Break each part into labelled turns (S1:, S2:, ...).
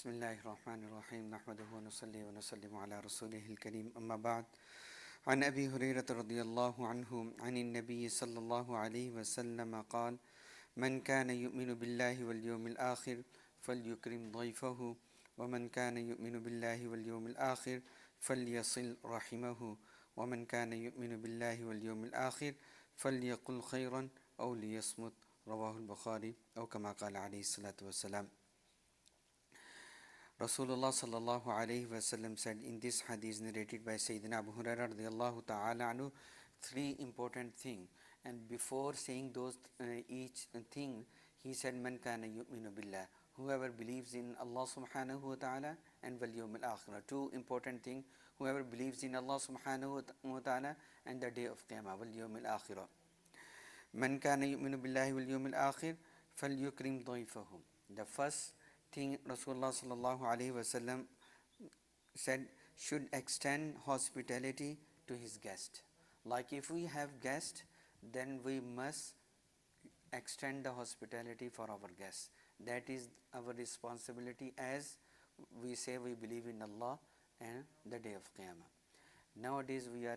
S1: Bismillahir Rahmanir Rahim. Nahmaduhu wa nusalli wa nusallimu ala rasulihil kareem. Amma ba'd. عن أبي هريرة رضي الله عنه عن النبي صلى الله عليه وسلم قال: من كان يؤمن بالله واليوم الآخر فليكرم ضيفه ومن كان يؤمن بالله واليوم الآخر فليصل رحمه ومن كان يؤمن بالله واليوم الآخر فليقل خيرا أو ليصمت. رواه البخاري أو كما قال عليه الصلاة والسلام. Rasulullah sallallahu alayhi wasallam said in this hadith narrated by Sayyidina Abu Hurairah radiyallahu ta'ala anhu, three important things, and before saying those each thing, he said, man kana yu'minu billah, whoever believes in Allah subhanahu wa ta'ala and wal yawmil akhirah. Two important things: whoever believes in Allah subhanahu wa ta'ala and the day of Qiyamah, wal yawmil akhirah. Man kana yu'minu billahi wal yawmil akhir falyukrim dayfahu. The first thing Rasulullah sallallahu alaihi wasallam said, should extend hospitality to his guest. Like if we have guest, then we must extend the hospitality for our guests. That is our responsibility, as we say we believe in Allah and the day of Qiyamah. Nowadays we are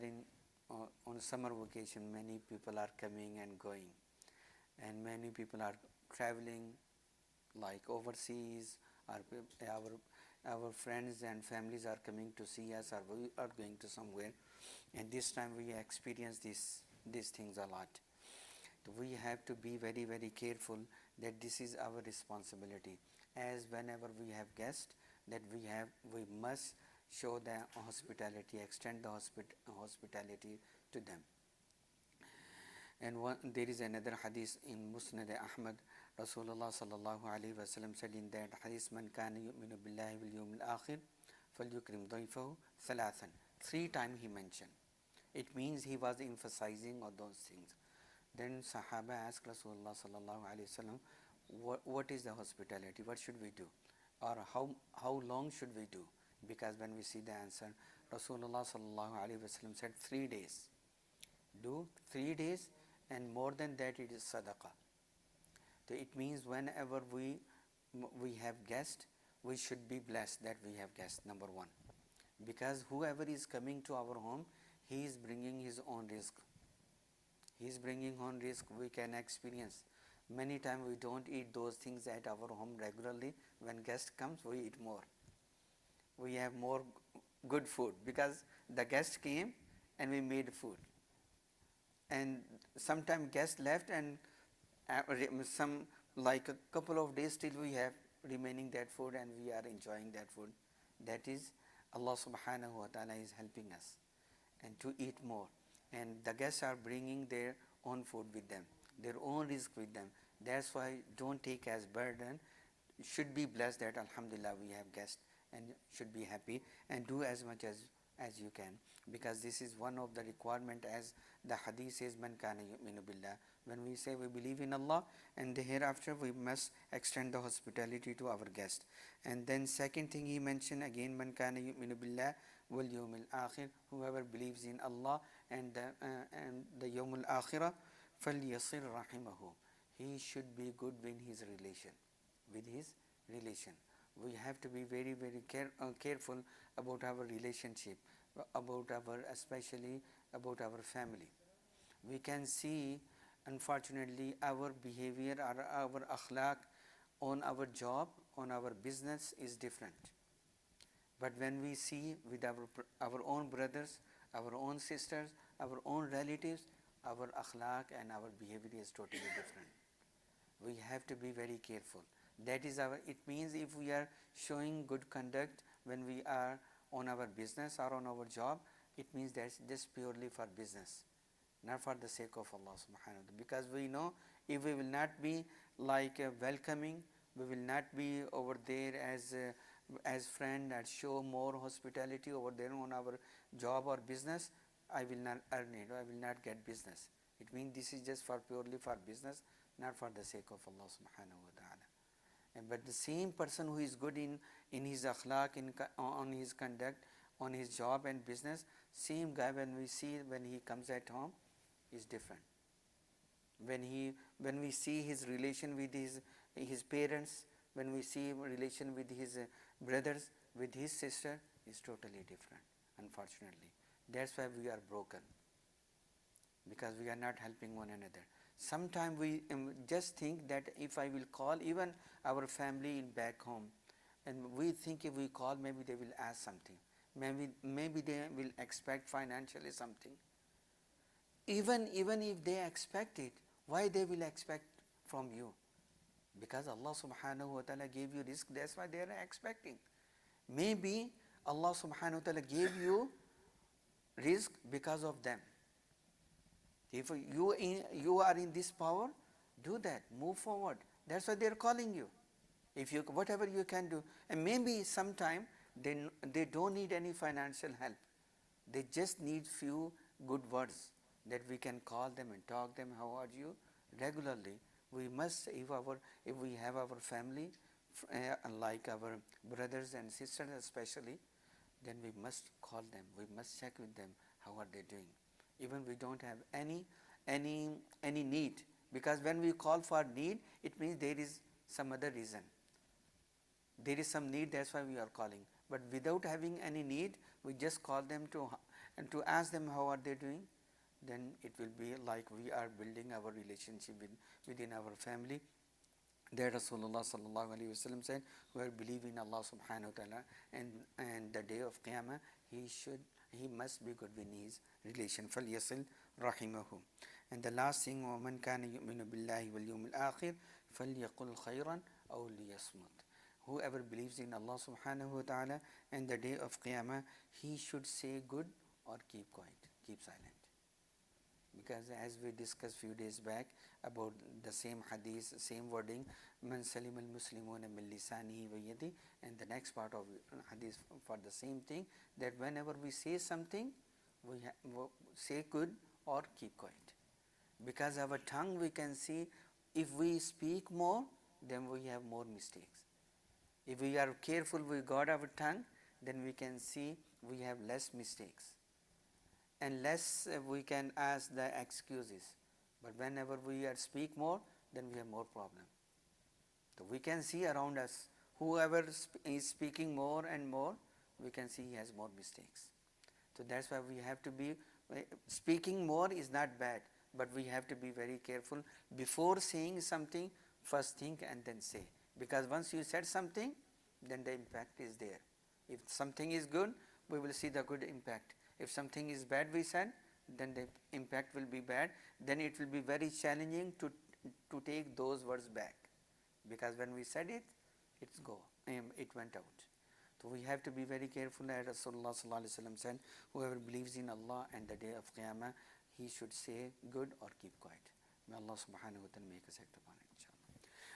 S1: on summer vacation. Many people are coming and going, and many people are traveling like overseas, our friends and families are coming to see us, or we are going to somewhere, and this time we experience these things a lot. So we have to be very, very careful that this is our responsibility, as whenever we have guests, that we must show the hospitality, extend the hospitality to them. And there is another hadith in Musnad Ahmad. Rasulullah sallallahu alaihi wasallam said in that hadith, man kana yu'minu billahi wal yawmil akhir falyukrim dayfahu thalathan. 3 times he mentioned. It means he was emphasizing on those things. Then Sahaba asked Rasulullah sallallahu alaihi wasallam, what is the hospitality? What should we do? Or how long should we do? Because when we see the answer, Rasulullah sallallahu alaihi wasallam said 3 days. Do 3 days, and more than that it is sadaqah. So it means whenever we have guests, we should be blessed that we have guests, number one. Because whoever is coming to our home, he is bringing his own risk. He is bringing own risk. We can experience. Many times we don't eat those things at our home regularly. When guest comes, we eat more. We have more good food because the guest came and we made food. And sometimes guests left, and some like a couple of days still we have remaining that food and we are enjoying that food. That is Allah subhanahu wa ta'ala is helping us and to eat more, and the guests are bringing their own food with them, their own risk with them. That's why don't take as burden. Should be blessed that alhamdulillah we have guests, and should be happy and do as much as you can, because this is one of the requirement, as the hadith says, man kana yu'minu billah. When we say we believe in Allah and the hereafter, we must extend the hospitality to our guest. And then second thing he mentioned again, man kana yu'minu billah wal yawmil akhir, whoever believes in Allah and the yawmul akhirah, falyasir rahimahu, he should be good with his relation. We have to be very, very careful about our relationship, especially about our family. We can see, unfortunately, our behavior or our akhlaq on our job, on our business is different. But when we see with our own brothers, our own sisters, our own relatives, our akhlaq and our behavior is totally different. We have to be very careful. That is it means if we are showing good conduct when we are on our business or on our job, it means that's just purely for business, not for the sake of Allah subhanahu wa ta'ala. Because we know if we will not be like welcoming, we will not be over there as friend and show more hospitality over there on our job or business, I will not earn it, I will not get business. It means this is just purely for business, not for the sake of Allah subhanahu wa ta'ala. But the same person who is good in his akhlaq, on his conduct, on his job and business, same guy when he comes at home is different. When we see his relation with his parents, when we see relation with his brothers, with his sister, is totally different, unfortunately. That's why we are broken, because we are not helping one another. Sometimes we just think that if I will call even our family in back home, and we think if we call, maybe they will ask something, maybe they will expect financially something. Even if they expect it, why they will expect from you? Because Allah subhanahu wa ta'ala gave you risk, that's why they are expecting. Maybe Allah subhanahu wa ta'ala gave you risk because of them. If you are in this power, do that, move forward. That's why they are calling you. If you, whatever you can do, and maybe sometime they don't need any financial help. They just need few good words that we can call them and talk them. How are you? Regularly. We must, if we have our family, like our brothers and sisters especially, then we must call them. We must check with them how are they doing. Even we don't have any need, because when we call for need, it means there is some other reason. There is some need, that's why we are calling. But without having any need, we just call them to ask them how are they doing. Then it will be like we are building our relationship within our family. There Rasulullah sallallahu alaihi wasallam said, whoever believes in Allah subhanahu wa ta'ala and the day of Qiyamah, he must be good with his relation. فَلْيَصِلْ رَحِمَهُ. And the last thing, وَمَنْ كَانَ يُؤْمِنُ بِاللَّهِ وَالْيَوْمِ الْآخِرِ فَلْيَقُلْ خَيْرًا أَوْ لِيَصْمُتْ. Whoever believes in Allah subhanahu wa ta'ala and the day of Qiyamah, he should say good or keep quiet, keep silent. Because as we discussed few days back about the same hadith, same wording, man salim al muslimuna min lisanihi wa yadihi, and the next part of hadith for the same thing, that whenever we say something, we say good or keep quiet. Because our tongue, we can see, if we speak more, then we have more mistakes. If we are careful, we guard our tongue, then we can see we have less mistakes. And less we can ask the excuses. But whenever we speak more, then we have more problem. So we can see around us, whoever is speaking more and more, we can see he has more mistakes. So that's why we have to be, speaking more is not bad, but we have to be very careful. Before saying something, first think and then say. Because once you said something, then the impact is there. If something is good, we will see the good impact. If something is bad, we said, then the impact will be bad. Then it will be very challenging to take those words back. Because when we said it, it went out. So we have to be very careful. As Rasulullah sallallahu alaihi wasallam said, whoever believes in Allah and the day of Qiyamah, he should say good or keep quiet. May Allah subhanahu wa ta'ala make us act upon it.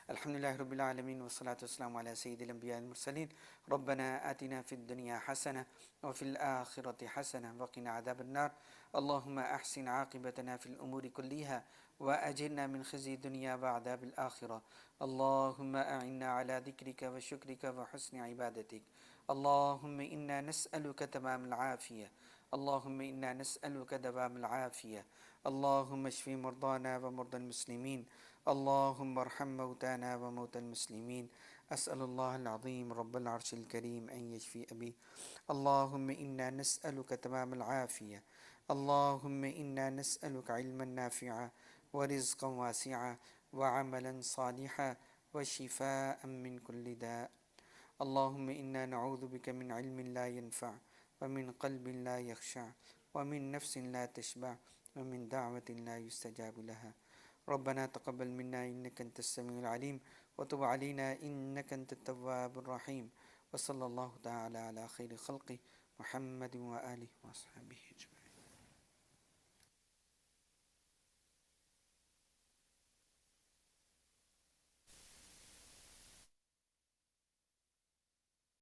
S1: الحمد لله رب العالمين والصلاة والسلام على سيد الأنبياء المرسلين ربنا آتنا في الدنيا حسنة وفي الآخرة حسنة وقنا عذاب النار اللهم أحسن عاقبتنا في الأمور كلها وأجرنا من خزي الدنيا وعذاب الآخرة اللهم أعنا على ذكرك وشكرك وحسن عبادتك اللهم إنا نسألك تمام العافية اللهم إنا نسألك دوام العافية اللهم اشف مرضانا ومرضى المسلمين اللهم ارحم موتانا وموتى المسلمين أسأل الله العظيم رب العرش الكريم أن يشفي أبي اللهم إنا نسألك تمام العافية اللهم إنا نسألك علما نافعا ورزقا واسعا وعملا صالحا وشفاء من كل داء اللهم إنا نعوذ بك من علم لا ينفع ومن قلب لا يخشع ومن نفس لا تشبع ومن دعوة لا يستجاب لها ربنا تقبل منا إنك أنت السميع العليم وتب علينا إنك أنت التواب الرحيم وصلى الله تعالى على خير خلقه محمد وآله وأصحابه أجمعين.